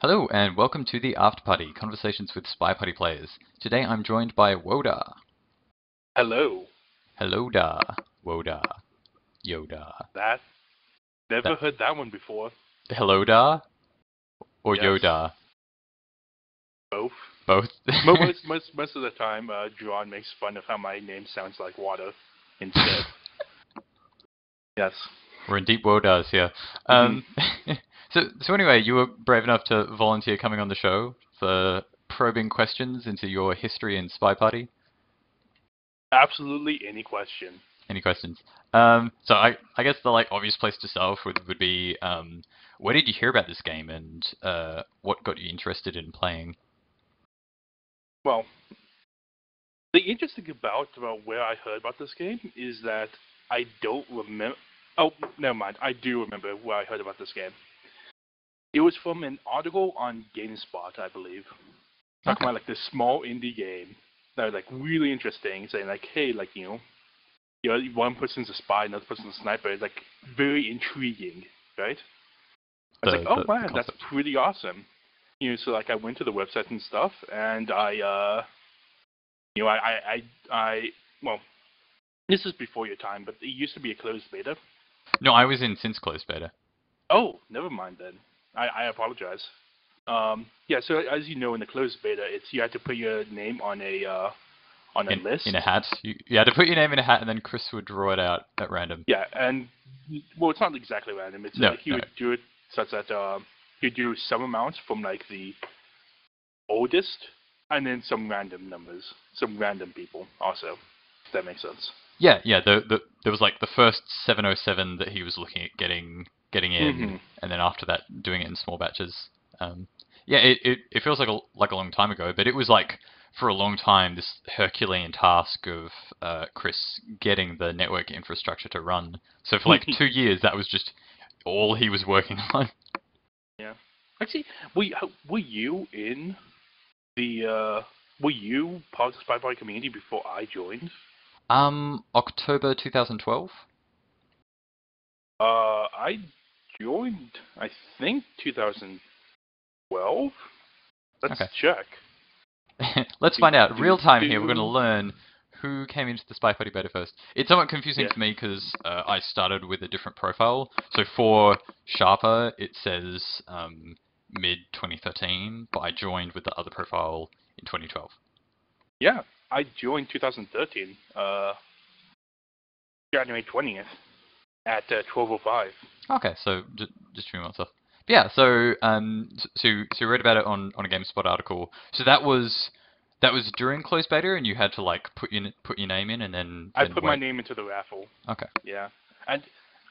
Hello and welcome to the AfterParty, Conversations with Spy Party Players. Today I'm joined by Wodar. Hello. Hello da, Wodar, Yoda. That never That, heard that one before. hello da or Yes. Yoda? Both. Both. Most of the time, John makes fun of how my name sounds like water instead. Yes. We're in deep waters here. So anyway, you were brave enough to volunteer coming on the show for probing questions into your history in Spy Party. Absolutely any question. Any questions? So I guess the obvious place to start off would be where did you hear about this game and what got you interested in playing? Well, the interesting about where I heard about this game is that I don't remember. Oh, never mind. I do remember where I heard about this game. It was from an article on GameSpot, I believe. Talking about this small indie game that was really interesting, saying hey, one person's a spy, another person's a sniper. It's very intriguing, right? I was oh man, that's pretty awesome. So I went to the website and stuff, and well, this is before your time, but it used to be a closed beta. No, I was in since closed beta. Oh, never mind then. I apologize. Yeah, so as you know, in the closed beta, you had to put your name on a list. In a hat. You had to put your name in a hat, and then Chris would draw it out at random. Yeah, and well, it's not exactly random. It's he would do it such that he'd do some amounts from the oldest, and then some random numbers, some random people also. If that makes sense. Yeah. There was the first 707 that he was looking at getting in, and then after that, doing it in small batches. Yeah, it feels like a long time ago, but it was for a long time this Herculean task of Chris getting the network infrastructure to run. So for 2 years, that was just all he was working on. Yeah, actually, were you in the were you part of the Spy Party community before I joined? October 2012. I joined, I think 2012. Let's check. Let's find out. Real time here. We're going to learn who came into the Spy Party beta first. It's somewhat confusing to me because I started with a different profile. So for Sharper, it says mid 2013, but I joined with the other profile in 2012. Yeah, I joined 2013, January 20th at 12:05. Okay, so just 3 months off. Yeah, so you read about it on a GameSpot article. So that was during closed beta, and you had to put your name in, and then I put my name into the raffle. Okay. Yeah, and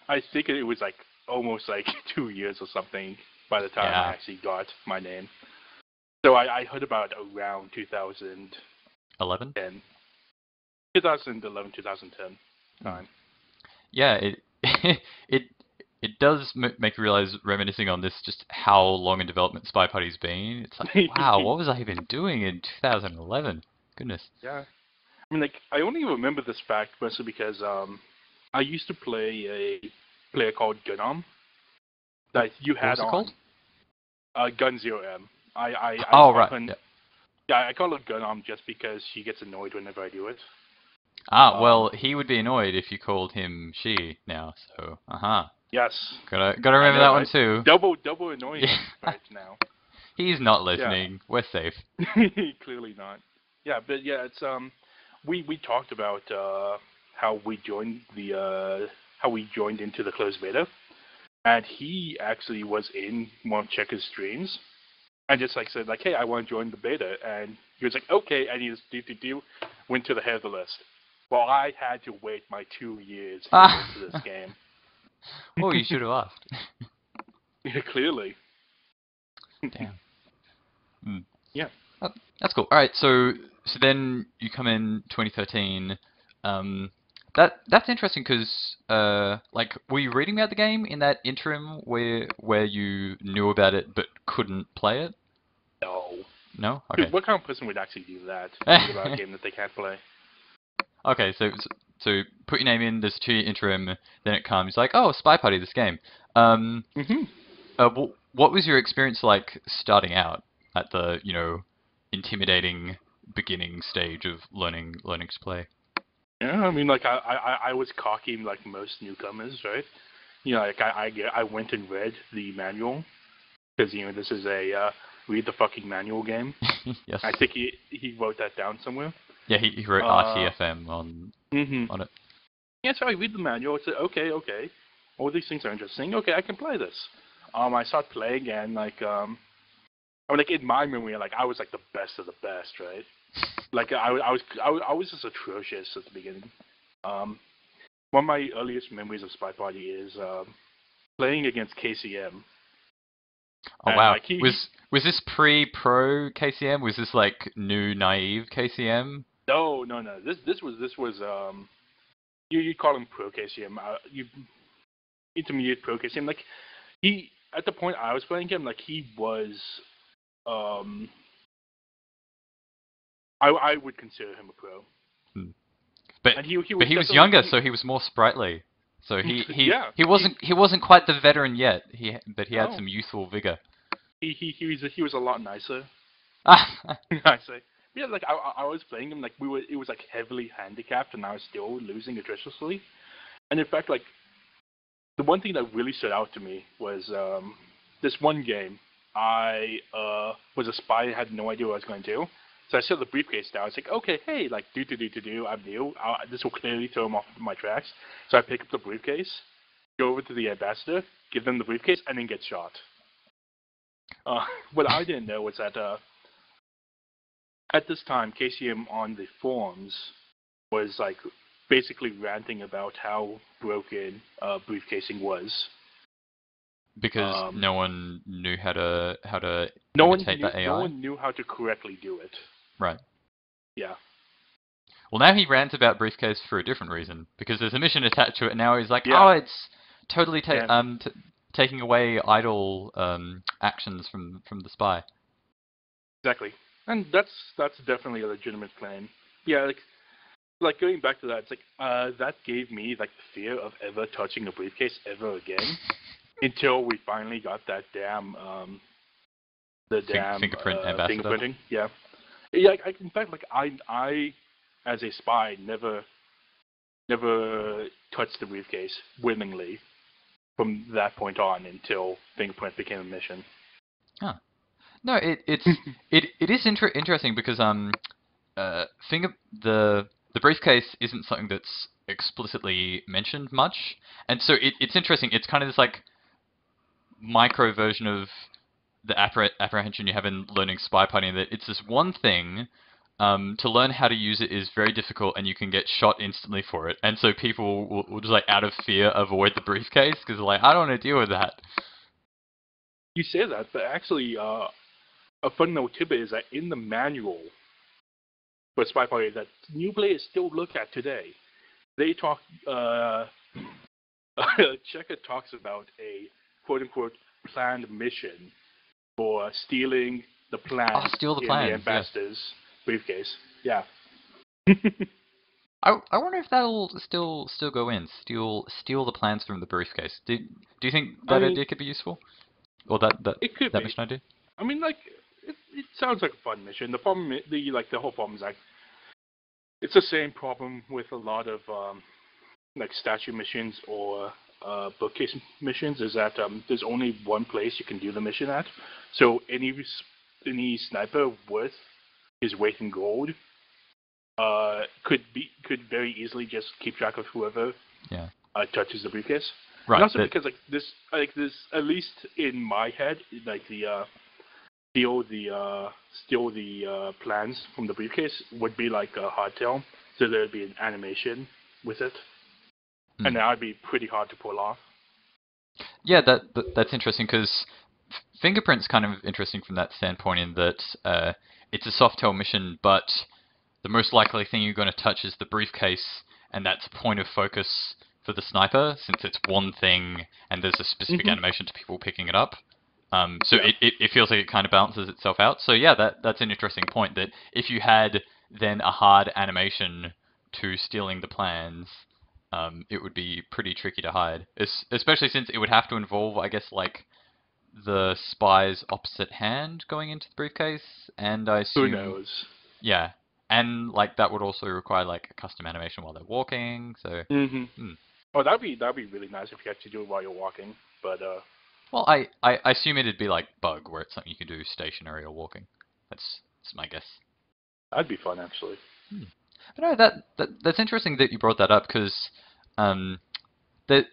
I think it was almost 2 years or something by the time I actually got my name. So I heard about it around 2011. 2011, 2010 time. Yeah, it does make you realize, reminiscing on this, just how long in development Spy Party's been. It's wow, what was I even doing in 2011? Goodness. Yeah. I mean, I only remember this fact mostly because I used to play a player called Gunom that you had on. What was it called? Gun Zero M. Right. Yeah, I call it Gunom just because she gets annoyed whenever I do it. Well, he would be annoyed if you called him she now, so, Yes. Gotta remember that one too. Double annoying right now. He's not listening. Yeah. We're safe. Clearly not. Yeah, but yeah, it's we talked about how we joined into the closed beta, and he actually was in one of Checker's streams, and just said hey, I want to join the beta, and he was okay, and he just went to the head of the list. Well, I had to wait my 2 years to get into this game. Oh, you should have asked. Yeah, clearly. Damn. Yeah. That's cool. All right, so then you come in 2013. That's interesting because were you reading about the game in that interim where you knew about it but couldn't play it? No. No? Okay. What kind of person would actually do that? Read about a game that they can't play? Okay, so put your name in, there's a 2-year interim, then it comes oh, Spy Party, this game. what was your experience like starting out at the, intimidating beginning stage of learning to play? Yeah, I mean, like I was cocky like most newcomers, right? Like I went and read the manual because this is a read the fucking manual game. Yes. I think he wrote that down somewhere. Yeah, he wrote RTFM on it. Yeah, so I read the manual. I said, okay, all these things are interesting. Okay, I can play this. I start playing and like in my memory, like I was like the best of the best, right? Like I was just atrocious at the beginning. One of my earliest memories of Spy Party is playing against KCM. Oh And, wow! like, Was this pre-pro KCM? Was this like new naive KCM? No. This was you call him pro KCM. You intermediate pro KCM. Like he at the point I was playing him, like he was I would consider him a pro. Hmm. But and he was younger, so he was more sprightly. So yeah, he wasn't quite the veteran yet. But he had No. some youthful vigor. He was a lot nicer. Ah, I say. Yeah, like I was playing him like it was like heavily handicapped and I was still losing atrociously. And in fact, like the one thing that really stood out to me was this one game. I was a spy and had no idea what I was going to do. So I set the briefcase down. I was like, okay, hey, like do. I'm new. This will clearly throw him off my tracks. So I pick up the briefcase, go over to the ambassador, give them the briefcase, and then get shot. What I didn't know was that at this time, KCM on the forums was like basically ranting about how broken briefcasing was. because no one knew how to imitate that AI. No one knew how to correctly do it. Right. Yeah. Well, now he rants about briefcase for a different reason because there's a mission attached to it. Now he's like, Yeah. oh, it's totally taking away idle actions from the spy. Exactly, and that's definitely a legitimate claim. Yeah, like going back to that, it's like that gave me like the fear of ever touching a briefcase ever again until we finally got that damn fingerprint ambassador. Fingerprinting. Yeah. In fact, like I as a spy never touched the briefcase willingly from that point on until fingerprint became a mission. Huh. No, it is interesting because the briefcase isn't something that's explicitly mentioned much, and so it's interesting. It's kind of this like micro version of the apprehension you have in learning Spy Party, that it's this one thing. To learn how to use it is very difficult, and you can get shot instantly for it. And so people will just like out of fear avoid the briefcase because they're like, I don't want to deal with that. You say that, but actually, a fun little tidbit is that in the manual for Spy Party that new players still look at today, they talk. Checker talks about a quote-unquote planned mission for stealing the plans steal the in plans, the ambassador's briefcase. Yeah. I wonder if that'll still go in. Steal the plans from the briefcase. Do you think that idea could be useful? Or that it could mission idea? I mean, like it sounds like a fun mission. The problem, the whole problem is like it's the same problem with a lot of like statue missions or bookcase missions. Is that there's only one place you can do the mission at. So any sniper worth his weight in gold could very easily just keep track of whoever touches the briefcase. Right. And also because like this at least in my head, like the steal the plans from the briefcase would be like a hardtail, so there'd be an animation with it, and that would be pretty hard to pull off. Yeah, that's interesting because Fingerprint's kind of interesting from that standpoint in that it's a soft tail mission, but the most likely thing you're going to touch is the briefcase, and that's a point of focus for the sniper since it's one thing and there's a specific animation to people picking it up. So it feels like it kind of balances itself out. So yeah, that's an interesting point, that if you had then a hard animation to stealing the plans, it would be pretty tricky to hide, especially since it would have to involve, I guess, like the spy's opposite hand going into the briefcase, and I Who assume knows? yeah, and like that would also require like a custom animation while they're walking. So Mm-hmm. hmm. Oh, that'd be really nice if you had to do it while you're walking. But Well, I assume it'd be like Bug, where it's something you can do stationary or walking. That's my guess. that'd be fun actually. Hmm. But no, that's interesting that you brought that up because um, there,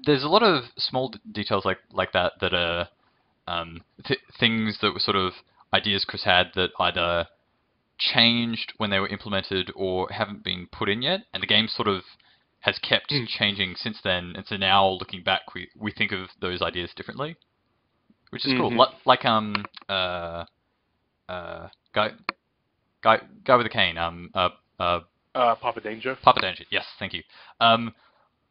there's a lot of small details like that that are things that were sort of ideas Chris had that either changed when they were implemented or haven't been put in yet, and the game sort of has kept changing since then. And so now, looking back, we think of those ideas differently, which is cool. Mm-hmm. Like guy guy with a cane Papa Danger. Papa Danger. Yes, thank you.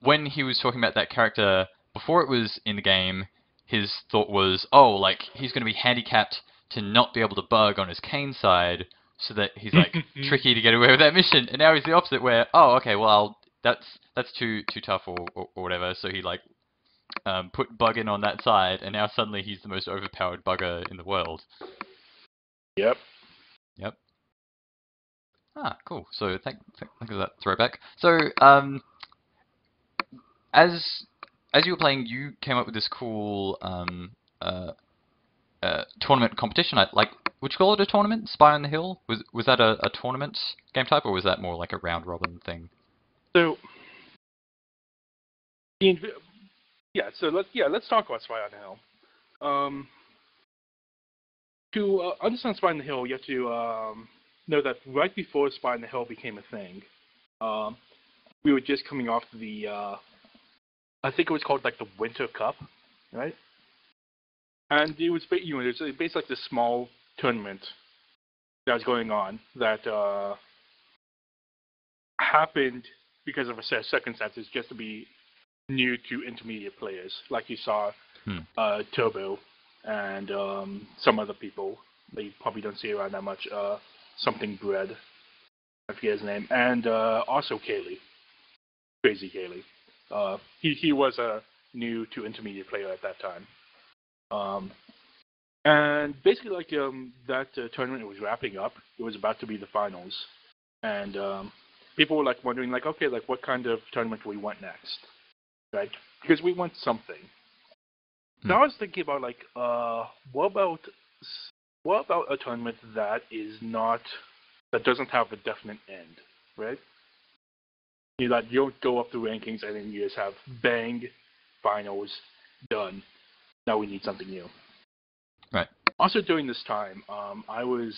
When he was talking about that character before it was in the game, his thought was, oh, like he's going to be handicapped to not be able to bug on his cane side, so that he's like tricky to get away with that mission. And now he's the opposite, where okay, well that's too tough or whatever. So he like put bug in on that side, and now suddenly he's the most overpowered bugger in the world. Yep. Yep. Ah, cool. So thank for that throwback. So as you were playing, you came up with this cool tournament competition. Would you call it a tournament? Spy on the Hill? Was that a tournament game type, or was that more like a round robin thing? So, let's talk about Spy on the Hill. To understand Spy on the Hill, you have to know that right before Spy on the Hill became a thing, we were just coming off the I think it was called like the Winter Cup, right? And it was basically like this small tournament that was going on that happened because of a set of circumstances just to be new to intermediate players, like you saw Turbo and some other people that you probably don't see around that much. Something Bread, I forget his name, and also Kaylee, Crazy Kaylee. He was a new to intermediate player at that time. And basically, like that tournament was wrapping up. It was about to be the finals, and people were like wondering, like, okay, like what kind of tournament do we want next, right? Because we want something. So I was thinking about like, what about a tournament that doesn't have a definite end, right? You don't go up the rankings and then you just have bang, finals, done. Now we need something new. Right. Also during this time, I really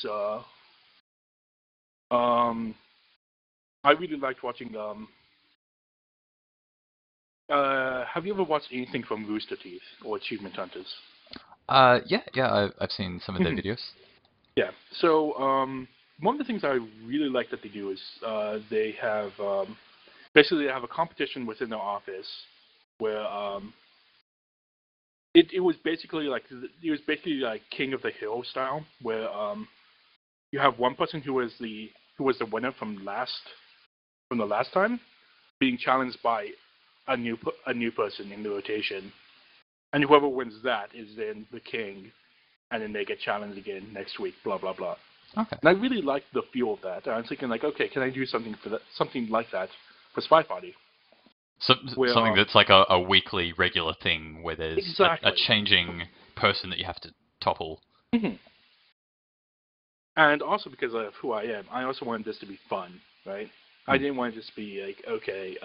liked watching. Have you ever watched anything from Rooster Teeth or Achievement Hunters? Yeah, I've seen some of their videos. Yeah. So one of the things I really like that they do is they have basically they have a competition within their office where it was basically like King of the Hill style, where you have one person who was the winner from the last time being challenged by a new person in the rotation, and whoever wins that is then the king, and then they get challenged again next week. Blah blah blah. Okay. And I really liked the feel of that. I was thinking like, okay, can I do something like that for Spy Party? So, something that's like a weekly regular thing where there's exactly. a changing person that you have to topple. Mm-hmm. And also because of who I am, I also wanted this to be fun, right? I didn't want it to just be like, okay,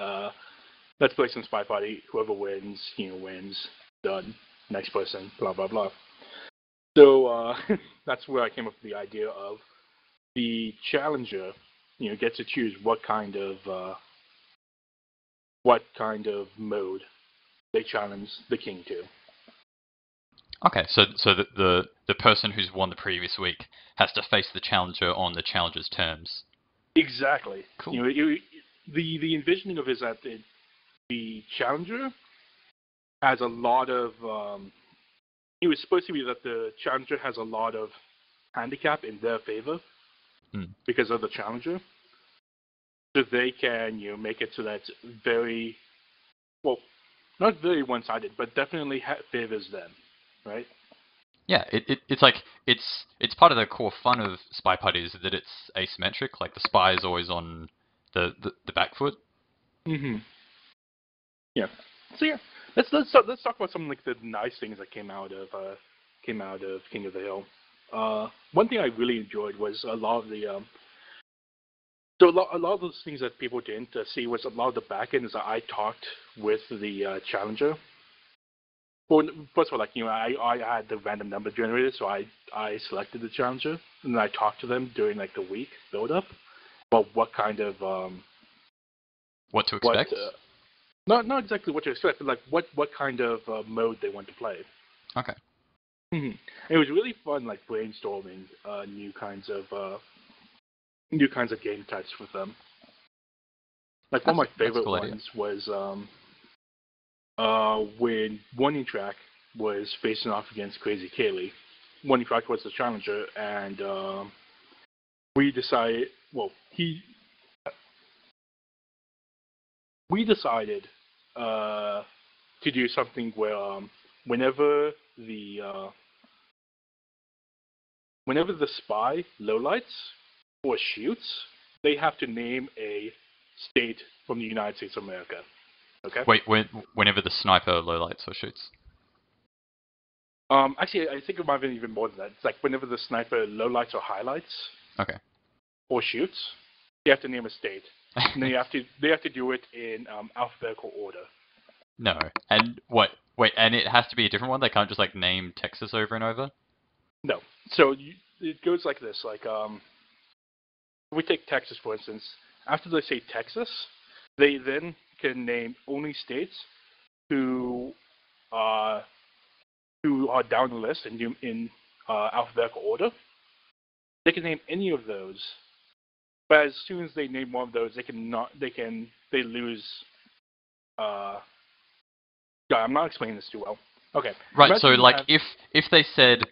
let's play some Spy Party. Whoever wins, wins. Done. Next person. Blah blah blah. So that's where I came up with the idea of the challenger, gets to choose what kind of mode they challenge the king to. Okay, so the person who's won the previous week has to face the challenger on the challenger's terms. Exactly. Cool. The envisioning of it is that the challenger has a lot of. It was supposed to be that the challenger has a lot of handicap in their favor because of the challenger. So they can, make it so that's very, well, not very one-sided, but definitely favors them. right? Yeah, it's like it's part of the core fun of Spy Party is that it's asymmetric. Like the spy is always on the back foot. Mm-hmm. Yeah. So yeah, let's talk about some like the nice things that came out of King of the Hill. One thing I really enjoyed was a lot of the a lot of those things that people didn't see was a lot of the back end is that I talked with the challenger. Well, first of all, like I had the random number generated, so I selected the challenger and then I talked to them during like the week build up about what kind of What to what expect? not exactly what to expect, but like what kind of mode they want to play. Okay. Mm-hmm. It was really fun, like brainstorming new kinds of game types with them. Like one of my That's a favorite cool idea. ones was when Warning Track was facing off against Crazy Kaylee. Warning Track was the challenger, and we decided. Well, we decided to do something where whenever the uh, whenever the spy lowlights or shoots, they have to name a state from the United States of America. Okay. Wait, whenever the sniper lowlights or shoots. Actually, I think it might have been even more than that. It's like whenever the sniper lowlights or highlights Okay. or shoots, they have to name a state, and they have to do it in alphabetical order. No. And what? Wait, and it has to be a different one. They can't just like name Texas over and over. No, so it goes like this. Like if we take Texas for instance, after they say Texas, they then can name only states who uh, who are down the list in alphabetical order. They can name any of those, but as soon as they name one of those, they lose. Yeah, I'm not explaining this too well. Okay. Right. So Imagine you like have if they said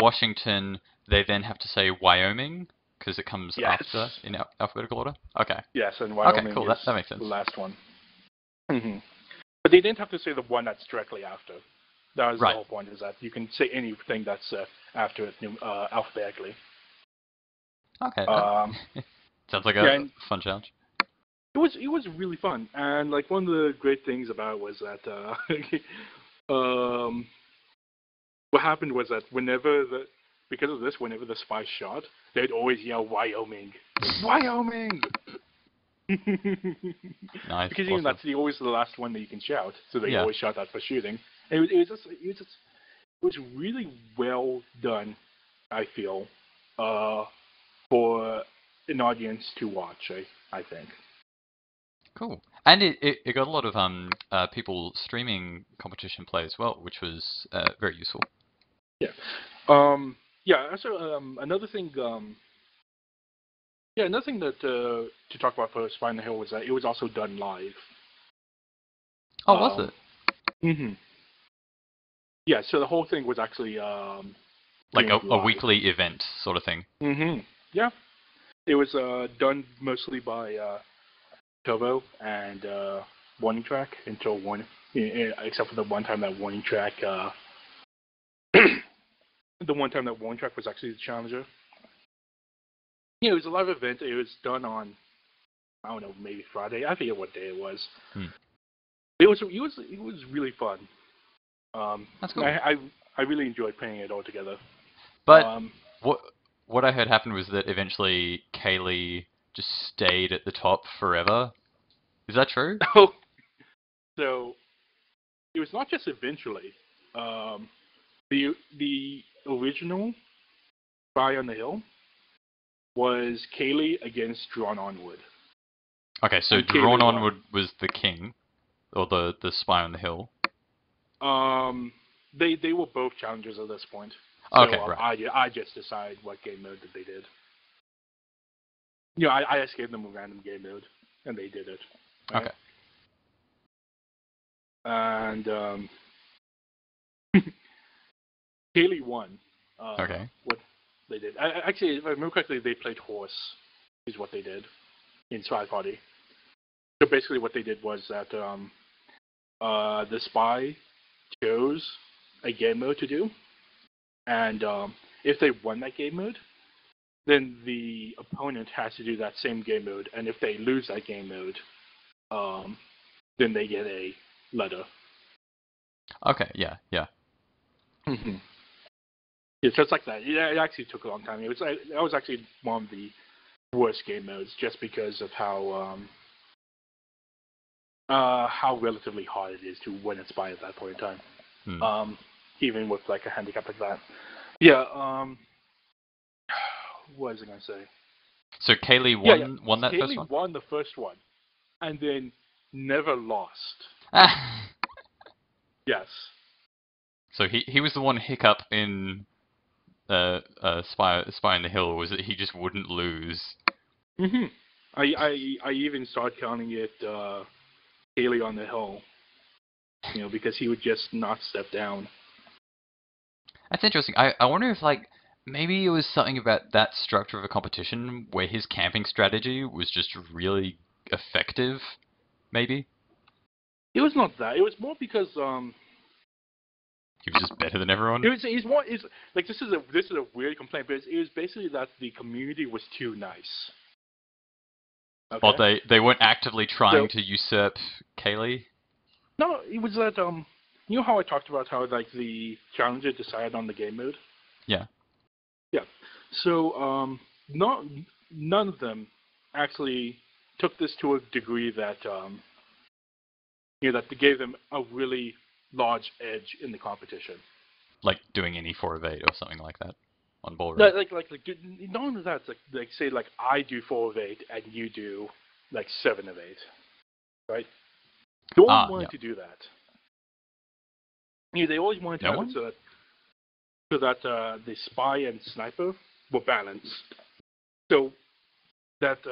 Washington, they then have to say Wyoming because it comes yes, after in alphabetical order. Okay. yes, and Okay. Wyoming Cool. is That makes sense. the last one. Hmm. But they didn't have to say the one that's directly after. That was the Right. whole point. Is that you can say anything that's after it alphabetically. Okay. Um, Sounds like yeah, a and fun challenge. it was really fun. And like one of the great things about it was that what happened was that because of this, whenever the spy shot, they'd always yell Wyoming, Wyoming. Nice. Because Awesome. that's always the last one that you can shout, so they Yeah. always shout that for shooting. And it was really well done, I feel, for an audience to watch. I think. Cool. And it got a lot of people streaming competition play as well, which was very useful. Yeah. Yeah. Also, another thing that to talk about for Spy on the Hill was that it was also done live. Oh, was it? Mm-hmm. Yeah. So the whole thing was actually Like a live. weekly event sort of thing. Mm-hmm. Yeah. It was done mostly by Turbo and Warning Track until except for the one time that Warning Track the one time that Warning Track was actually the challenger. Yeah, it was a live event. It was done on I don't know, maybe Friday. I forget what day it was. It was really fun. That's cool. I really enjoyed playing it all together. But what I heard happened was that eventually Kaylee just stayed at the top forever. Is that true? Oh, so it was not just eventually. The original Spy on the Hill was Kaylee against Drawn Onward. Okay, so And Drawn Kaylee Onward was the king, or the spy on the hill. They were both challengers at this point. Okay, So right. I just decided what game mode that they did. You know, I just gave them a random game mode, and they did it. Right? Okay. And Kaylee won. Okay. What they did. Actually, if I remember correctly, they played horse, is what they did in Spy Party. So basically, what they did was that the spy chose a game mode to do, and if they won that game mode, then the opponent has to do that same game mode, and if they lose that game mode, then they get a letter. Okay, yeah. Mm-hmm. Yeah, so it's like that. It actually took a long time. That was actually one of the worst game modes, just because of how relatively hard it is to win a spy at that point in time. Even with like a handicap like that. Yeah. What was I gonna say? So Kaylee won that Kaylee first one? won the first one, and then never lost. Yes. So he was the one hiccup in Spy in the Hill, was that he just wouldn't lose. Mm-hmm. I even started counting it Haley on the Hill, because he would just not step down. That's interesting. I wonder if like maybe it was something about that structure of a competition where his camping strategy was just really effective. Maybe It was not that. It was more because he was just better than everyone. He's more. It's like this is a weird complaint, but it was basically that the community was too nice. Okay. Well, they weren't actively trying to usurp Kaylee. No, it was that you know how I talked about how like the challenger decided on the game mode. Yeah. Yeah. So none of them actually took this to a degree that that they gave them a really large edge in the competition. Like doing any 4 of 8 or something like that on ball rate. rate. Like not only that, it's like say like I do 4 of 8 and you do like 7 of 8, right? No one wanted to do that. They always wanted to have it so that the spy and sniper were balanced. So that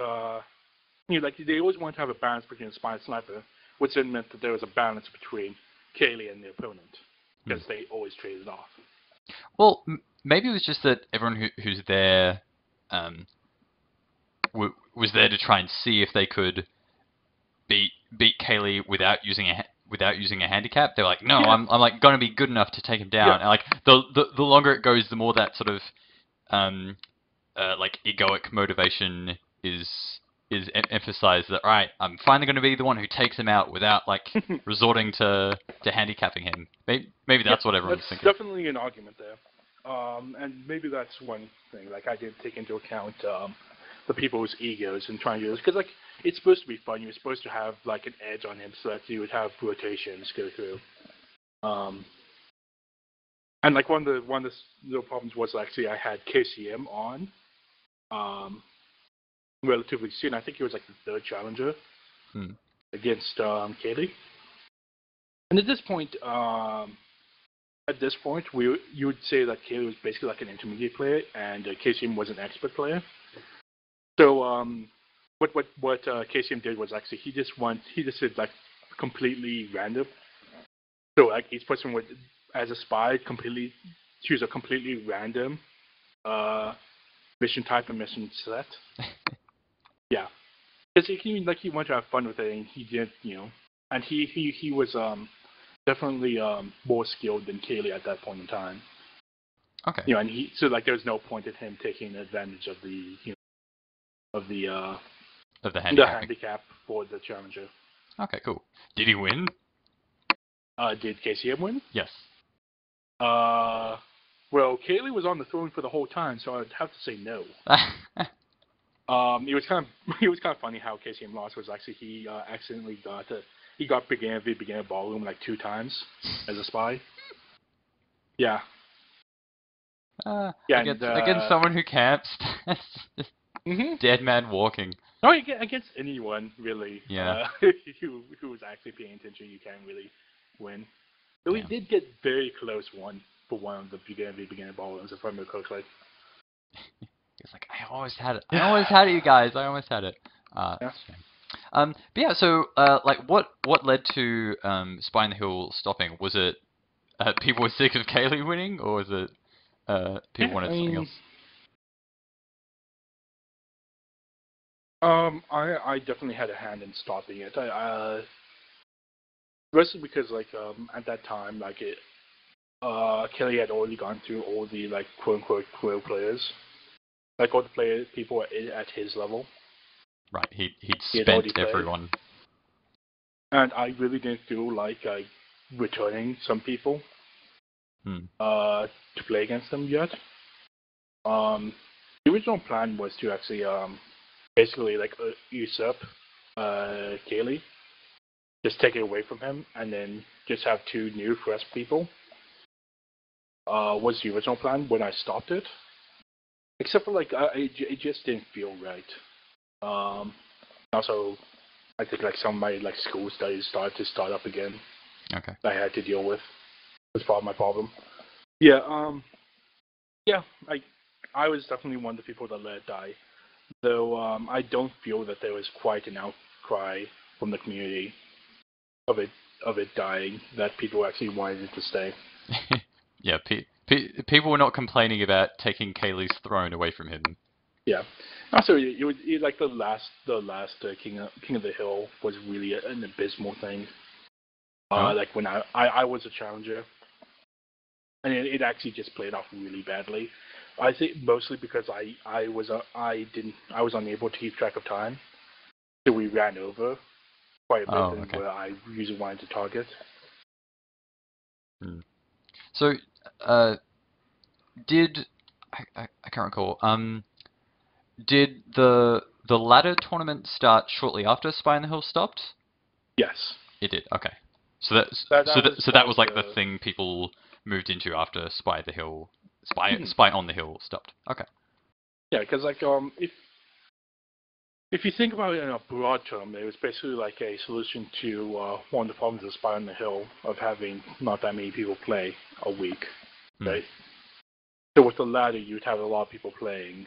like they always wanted to have a balance between spy and sniper, which then meant that there was a balance between Kaylee and the opponent, because they always traded off. Well, maybe it was just that everyone who's there was there to try and see if they could beat Kaylee without using a handicap. They're like, no, I'm like gonna be good enough to take him down. And like the longer it goes, the more that sort of like egoic motivation is emphasized. That right, I'm finally going to be the one who takes him out without like resorting to handicapping him. Maybe that's what everyone's thinking. That's definitely an argument there, and maybe that's one thing. Like I did take into account the people's egos and trying to do this, because like it's supposed to be fun. You're supposed to have like an edge on him so that you would have rotations go through. And like one of the problems was actually I had KCM on relatively soon. I think he was like the 3rd challenger against Kaylee. And at this point, you would say that Kaylee was basically like an intermediate player, and KCM was an expert player. So what KCM did was actually he just did like completely random. So like each person would, as a spy, choose a completely random mission type and mission set. Yeah, because he wanted to have fun with it, and he did, and he was definitely more skilled than Kaylee at that point in time. Okay. And so like there was no point in him taking advantage of the handicap for the challenger. Okay, cool. Did he win? Did KCM win? Yes. Well, Kaylee was on the throne for the whole time, so I'd have to say no. It was kind of funny how KCM lost. Was actually he accidentally got beginner ballroom like 2 times as a spy. Yeah. Against someone who camps. Dead man walking. No, against anyone really. Yeah. Who was actually paying attention, you can't really win. But we did get very close for one of the beginner ballrooms, if I remember correctly. It's like I almost had it. I almost had it, you guys. I almost had it. But yeah, so like what led to Spy in the Hill stopping? Was it people were sick of Kaylee winning, or was it people wanted something else? I definitely had a hand in stopping it. Mostly because like at that time like Kelly had already gone through all the like quote unquote pro players, like all the people at his level. Right, he'd He had already spent played. everyone. And I really didn't feel like returning some people to play against them yet. The original plan was to actually basically like usurp Kaylee, just take it away from him, and then just have 2 new fresh people. Was the original plan when I stopped it. Except for like it just didn't feel right. Also, I think like some of my like school studies started to start up again. Okay. I had to deal with. Was part of my problem. Yeah. Yeah. I was definitely one of the people that let it die. Though I don't feel that there was quite an outcry from the community of it dying that people actually wanted it to stay. Yeah. People were not complaining about taking Kaylee's throne away from him. Yeah. Also, it like the last King of the Hill was really an abysmal thing. Like when I was a challenger, and it actually just played off really badly. I think mostly because I was unable to keep track of time, so we ran over quite a bit than where I usually wanted to target. So, did I can't recall. Did the ladder tournament start shortly after Spy on the Hill stopped? Yes. It did. Okay. So that was like the thing people moved into after Spy on the Hill stopped. Okay. Yeah, because like if you think about it in a broad term, it was basically like a solution to one of the problems of Spy on the Hill of having not that many people play a week, right? So with the ladder, you'd have a lot of people playing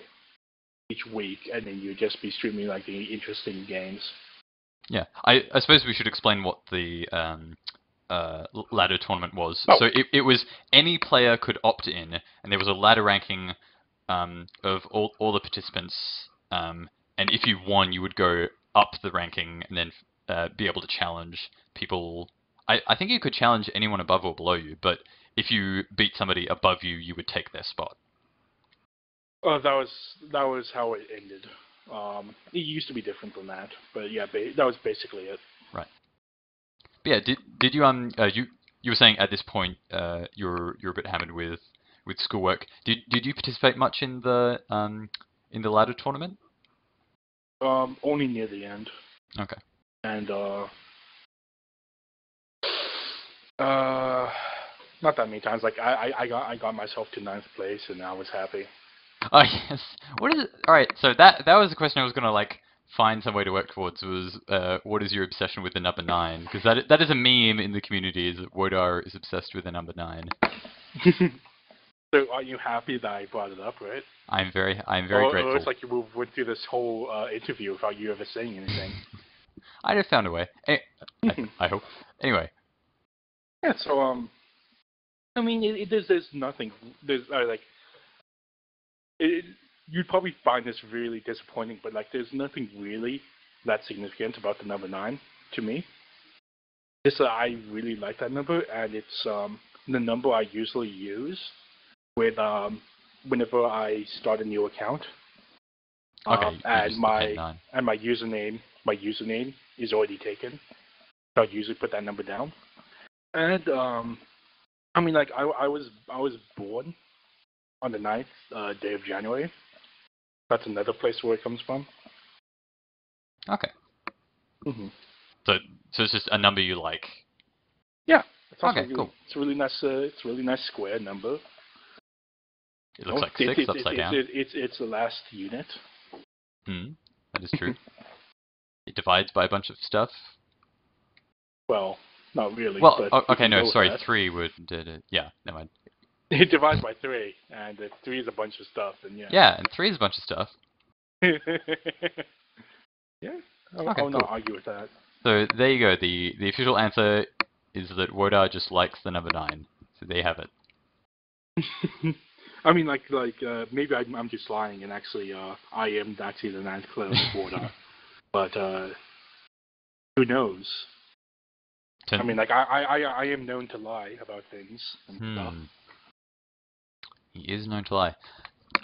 each week, and then you'd just be streaming like the interesting games. Yeah, I suppose we should explain what the ladder tournament was. Oh. So it was any player could opt in, and there was a ladder ranking of all the participants. And if you won, you would go up the ranking and then be able to challenge people. I think you could challenge anyone above or below you, but if you beat somebody above you, you would take their spot. That was how it ended. It used to be different than that, but yeah, that was basically it. Right. But yeah, did you you were saying at this point you're a bit hammered with schoolwork. Did you participate much in the ladder tournament? Only near the end. Okay. And not that many times. Like I got myself to 9th place, and I was happy. Oh yes. What is it? All right. So that was the question I was gonna like find some way to work towards. Was what is your obsession with the number 9? Because that is a meme in the community. Is that Wodar is obsessed with the number 9. So are you happy that I brought it up, right? I'm very grateful. Or it's like you went through this whole interview without you ever saying anything. I just found a way. I hope. Anyway. Yeah. So I mean, there's nothing. There's like. You'd probably find this really disappointing, but like, there's nothing really that significant about the number 9 to me. Just that I really like that number, and it's the number I usually use with whenever I start a new account. Okay. And my username is already taken, so I usually put that number down. And I mean, like I was born on the 9th day of January. That's another place where it comes from. Okay. Mm-hmm. So it's just a number you like. Yeah. It's okay. Cool. It's a really nice. It's a really nice square number. It looks like 6 upside down. It's the last unit. That is true. It divides by a bunch of stuff. Well, not really. Well, but okay, no, sorry, 3 would. Yeah, never mind. It divides by 3, and 3 is a bunch of stuff, and yeah. Yeah, and 3 is a bunch of stuff. Yeah, I'll not argue with that. So there you go. The official answer is that Wodar just likes the number 9. So there you have it. I mean, like maybe I'm just lying, and actually, I am actually the 9th player of Wodar. But who knows? I mean, like I am known to lie about things and stuff. He is known to lie.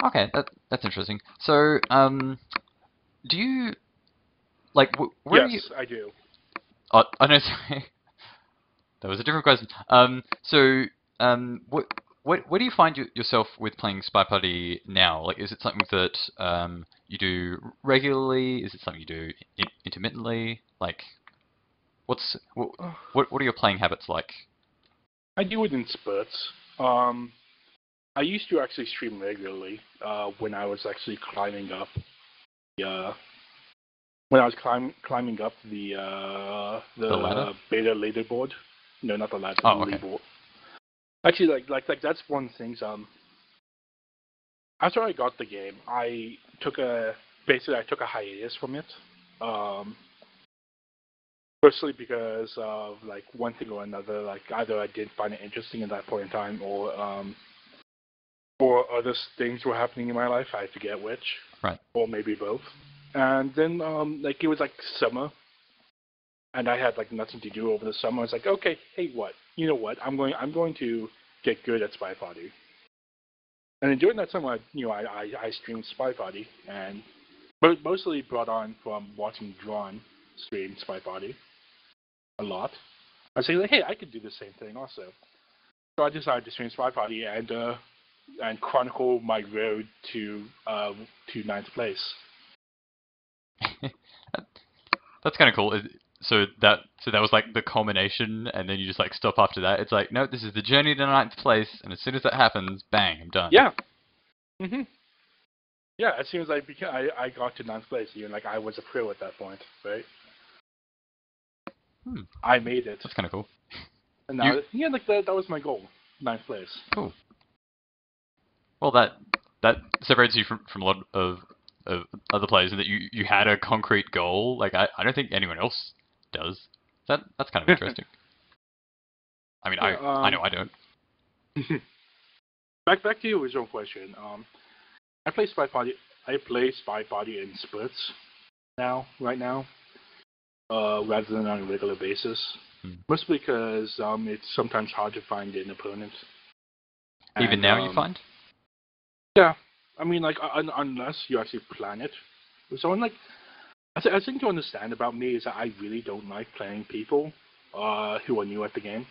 Okay, that's interesting. So, do you like where are you? Yes, I do. Oh no, sorry. That was a different question. So, what do you find yourself with playing Spy Party now? Like, is it something that you do regularly? Is it something you do intermittently? Like, what are your playing habits like? I do it in spurts. I used to actually stream regularly when I was actually climbing up the when I was climbing up the ladder? beta leaderboard. No, not the ladder. Oh, the okay. leaderboard. Actually, like that's one thing. After I got the game, I took a hiatus from it. Firstly, because of like one thing or another. Like either I didn't find it interesting at that point in time, or other things were happening in my life. I forget which. Right. Or maybe both. And then like it was like summer, and I had like nothing to do over the summer. I was like, okay, hey, what? You know what? I'm going to get good at Spy Party. And then during that summer, I streamed Spy Party, and mostly brought on from watching Drawn stream Spy Party a lot. I was saying like, hey, I could do the same thing also. So I decided to stream Spy Party and chronicle my road to ninth place. That's kind of cool. So that was like the culmination, and then you just like stop after that. It's like, no, this is the journey to ninth place, and as soon as that happens, bang, I'm done. Yeah. Yeah, as soon as I got to ninth place, like I was a pro at that point, right? I made it. That's kind of cool. And now, that was my goal, ninth place. Cool. Well, that separates you from a lot of other players, and that you had a concrete goal. Like I don't think anyone else does. That's kind of interesting. I mean, yeah, I know I don't. Back to your original question. I play Spy Party. I play Spy Party in spurts right now, rather than on a regular basis. Mostly because it's sometimes hard to find an opponent. Even now, you find? Yeah, I mean, like unless you actually plan it. So I'm like, I think to understand about me is that I really don't like playing people who are new at the game.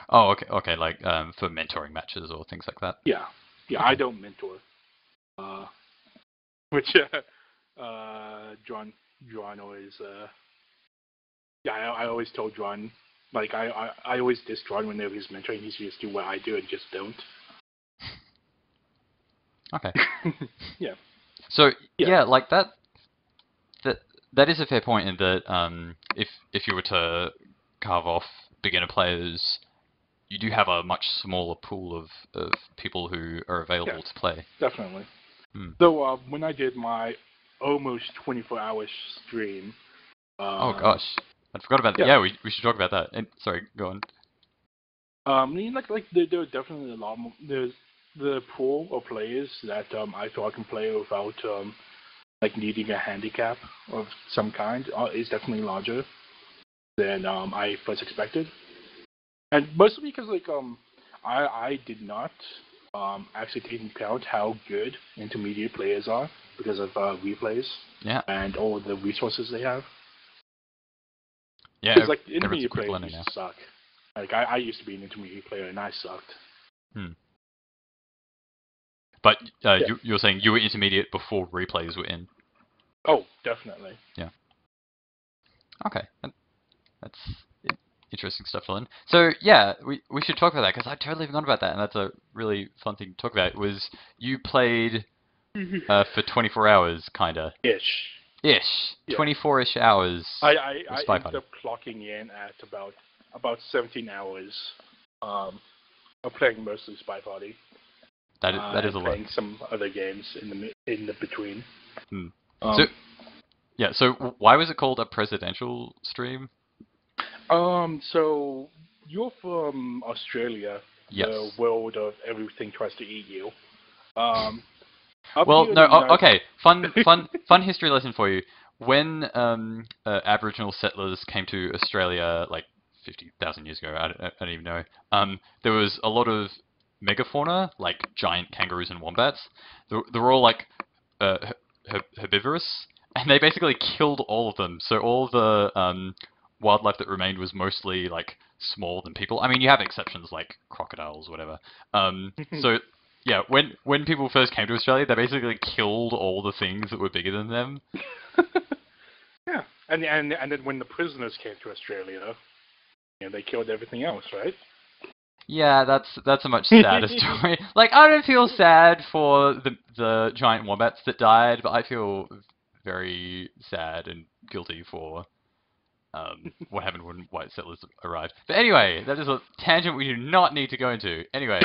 Oh, okay, like for mentoring matches or things like that. Yeah, okay. I don't mentor. Which John always. Yeah, I always told John, like I always diss John whenever he's mentoring. He should just do what I do and just don't. Okay. Yeah. So yeah, like that is a fair point in that if you were to carve off beginner players, you do have a much smaller pool of people who are available to play. Definitely. So when I did my almost 24-hour stream. Oh gosh, I forgot about that. Yeah, we should talk about that. And sorry, go on. I mean, like there are definitely a lot more. There's the pool of players that I thought I can play without like needing a handicap of some kind is definitely larger than I first expected, and mostly because like I did not actually take into account how good intermediate players are because of replays and all the resources they have. Yeah, because like intermediate players used to suck. Like I used to be an intermediate player and I sucked. But you're saying you were intermediate before replays were in? Oh, definitely. Yeah. Okay, that's interesting stuff to learn. So yeah, we should talk about that because I totally forgot about that, and that's a really fun thing to talk about. Was you played for 24 hours, kinda? Ish. Yeah. 24-ish hours. I ended up clocking in at about 17 hours of playing mostly Spy Party. That is a lot. Playing some other games in the between. So why was it called a presidential stream? So you're from Australia. Yes. The world of everything tries to eat you. Well, no. Okay. Fun history lesson for you. When Aboriginal settlers came to Australia, like 50,000 years ago. I don't even know. There was a lot of megafauna, like giant kangaroos and wombats. They're all like herbivorous, and they basically killed all of them. So all the wildlife that remained was mostly like smaller than people. I mean, you have exceptions like crocodiles, whatever. So yeah, when people first came to Australia, they basically killed all the things that were bigger than them. Yeah, and then when the prisoners came to Australia, they killed everything else, right? Yeah, that's a much sadder story. Like, I don't feel sad for the giant wombats that died, but I feel very sad and guilty for what happened when white settlers arrived. But anyway, that is a tangent we do not need to go into. Anyway,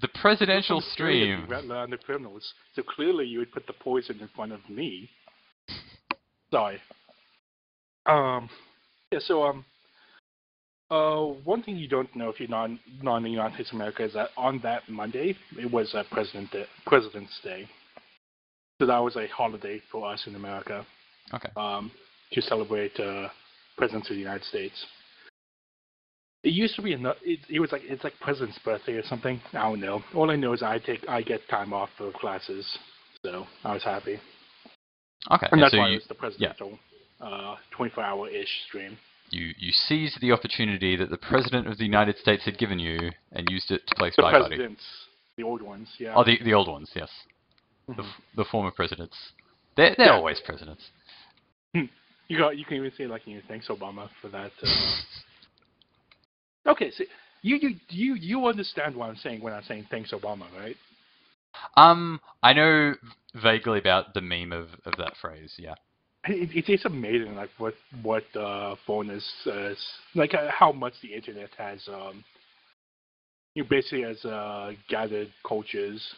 the presidential stream. On the criminals. So clearly you would put the poison in front of me. Sorry. Yeah. So one thing you don't know if you're not in the United States of America is that on that Monday it was President's Day. So that was a holiday for us in America. Okay. To celebrate Presidents of the United States. It used to be it's like President's birthday or something. I don't know. All I know is I get time off for classes, so I was happy. Okay. And that's so why it was the presidential 24-hour-ish stream. You seized the opportunity that the President of the United States had given you and used it to play Spy Party. The presidents, the old ones, yeah. Oh, the old ones, yes. Mm-hmm. The former presidents. They're always presidents. You can even say thanks Obama for that. Okay, so you understand what I'm saying when I'm saying thanks Obama, right? I know vaguely about the meme of that phrase. Yeah. It's amazing, like what foreigners like how much the internet has basically has gathered cultures.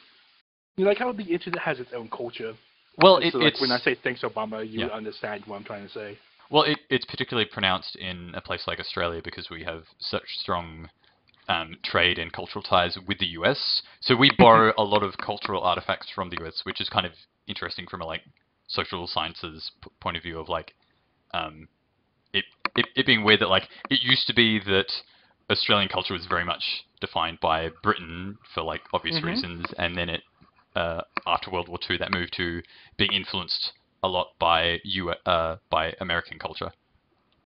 Like how the internet has its own culture. Well, so it's when I say thanks Obama, you understand what I'm trying to say. Well, it's particularly pronounced in a place like Australia because we have such strong trade and cultural ties with the US. So we borrow a lot of cultural artifacts from the US, which is kind of interesting from a social sciences point of view of it being weird that it used to be that Australian culture was very much defined by Britain for obvious reasons, and then it after World War II that moved to being influenced a lot by American culture.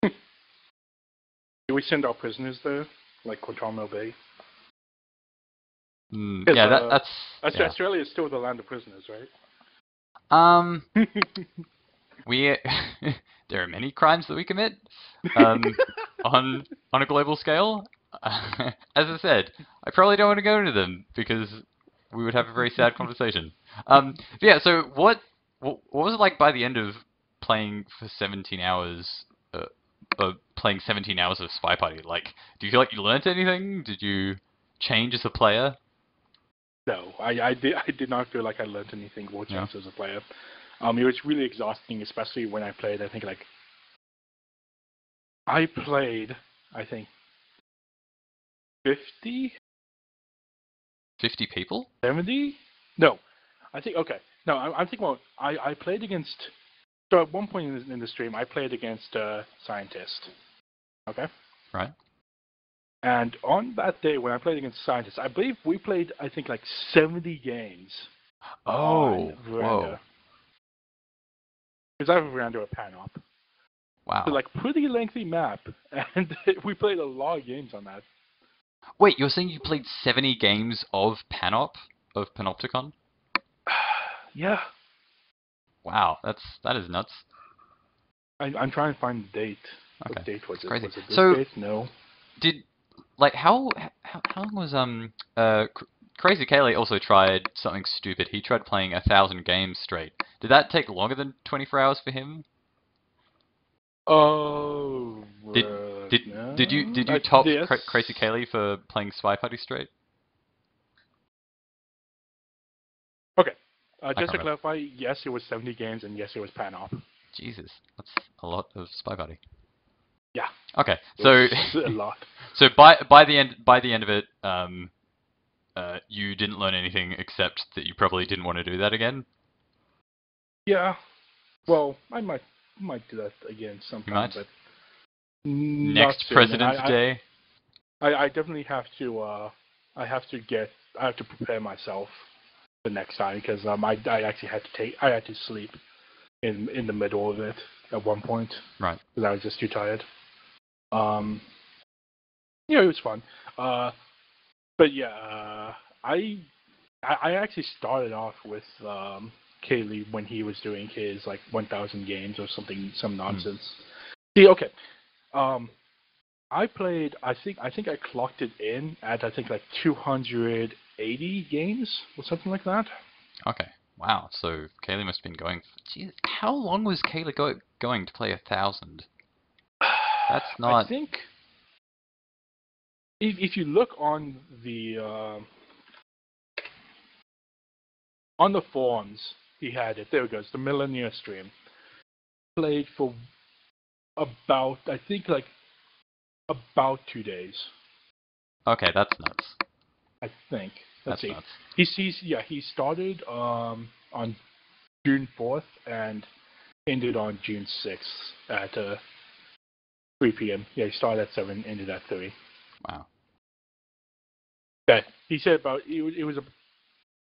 Do we send our prisoners there, like Guantanamo Bay? Yeah, Australia is still the land of prisoners, right? We there are many crimes that we commit on a global scale. As I said, I probably don't want to go into them because we would have a very sad conversation. Yeah. So what was it like by the end of playing for 17 hours? Playing 17 hours of Spy Party. Do you feel like you learned anything? Did you change as a player? No, I did not feel like I learned anything or changed as a player. It was really exhausting, especially when I played. I think I played 50 people? 70? No, I think No, I'm thinking about. I played against. So at one point in the stream, I played against a scientist. Okay. Right. And on that day when I played against scientists, I believe we played 70 games. Oh, whoa. Because I have a Veranda a Panop. Wow. So pretty lengthy map, and we played a lot of games on that. Wait, you're saying you played 70 games of Panopticon? Yeah. Wow, that is nuts. I'm trying to find the date. Okay. What date was it? Crazy. Was it this So, date? No. Did how long was Crazy Kaylee also tried something stupid. He tried playing 1,000 games straight. Did that take longer than 24 hours for him? Oh. Did you top Crazy Kaylee for playing Spy Party straight? Okay. Just to clarify, yes, it was 70 games, and yes, it was Panop. Jesus, that's a lot of Spy Party. Yeah. Okay, so a lot. So by the end of it, you didn't learn anything except that you probably didn't want to do that again. Yeah. Well, I might do that again sometime. You might? But Not Next soon. President's Day. I definitely have to. I have to prepare myself the next time because I actually had to sleep in the middle of it at one point. Right. Because I was just too tired. It was fun. But yeah, I actually started off with Kaylee when he was doing his like 1,000 games or something, some nonsense. See, okay. I played. I think I clocked it in at I think like 280 games or something like that. Okay. Wow. So Kaylee must have been going. Geez, how long was Kaylee going to play 1,000? That's not. I think if you look on the forums, he had it. There it goes. The Millennia stream played for about I think like about 2 days. Okay, that's nuts. I think. Let's That's see. nuts. He started on June 4th and ended on June 6th at 3 p.m. Yeah, he started at 7, ended at 3. Wow. Yeah, he said it was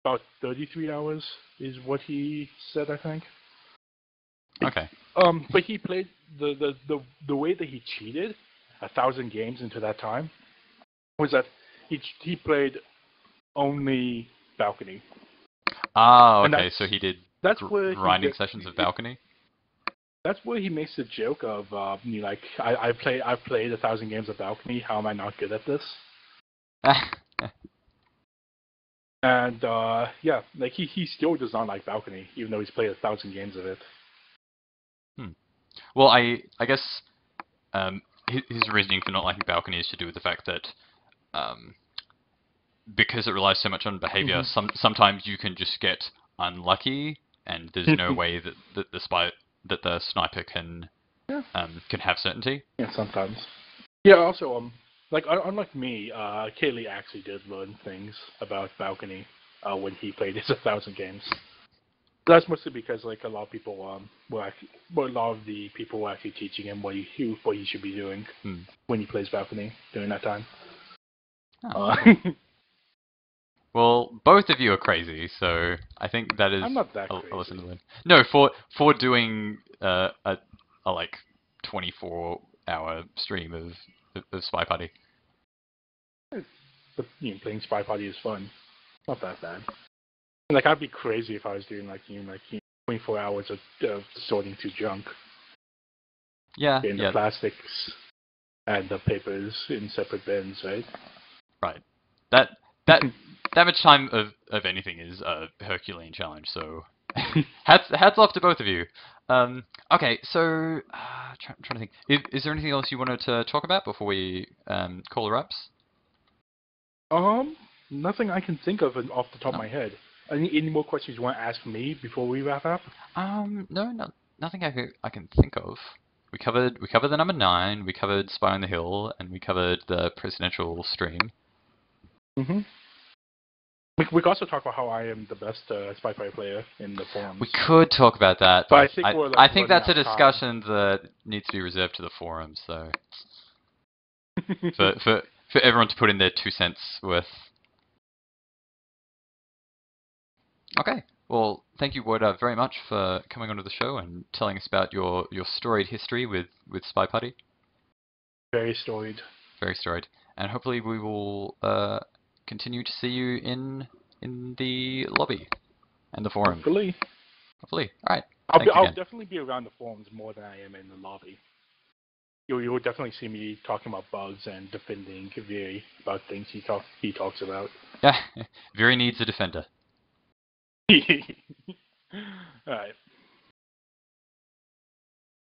about 33 hours is what he said, I think. Okay. But he played the way that he cheated 1,000 games into that time was that he played only balcony. Ah, okay. So he did grinding sessions of balcony. That's where he makes the joke of I've played 1,000 games of balcony. How am I not good at this? And yeah, like he still does not like balcony, even though he's played 1,000 games of it. Well, I guess his reasoning for not liking balcony is to do with the fact that because it relies so much on behavior, sometimes you can just get unlucky, and there's no way that the sniper can have certainty. Yeah, sometimes. Yeah. Also, like unlike me, Kaylee actually did learn things about balcony when he played his 1,000 games. That's mostly because like a lot of people a lot of the people were actually teaching him what he should be doing when he plays balcony during that time. Oh. Well, both of you are crazy, so I think that is I'm not that a crazy. lesson to learn. No, for doing a like 24-hour stream of Spy Party. But playing Spy Party is fun. Not that bad. Like I'd be crazy if I was doing 24 hours of sorting through junk. Yeah. Getting the plastics and the papers in separate bins, right? Right. That much time of anything is a Herculean challenge. So hats off to both of you. Okay, so trying to think. Is there anything else you wanted to talk about before we call the wraps? Nothing I can think of off the top of my head. Any more questions you want to ask me before we wrap up? No, nothing I can think of. We covered the number 9. We covered Spy on the Hill, and we covered the presidential stream. We could also talk about how I am the best Spy Party player in the forums. We could talk about that, but I think that's a discussion that needs to be reserved to the forums. So for everyone to put in their 2 cents worth. Okay. Well, thank you, Wodar, very much for coming onto the show and telling us about your storied history with Spy Party. Very storied. Very storied. And hopefully we will continue to see you in the lobby and the forum. Hopefully. All right. I'll definitely be around the forums more than I am in the lobby. You'll definitely see me talking about bugs and defending Viri about things he talks about. Yeah, Viri needs a defender. Alright.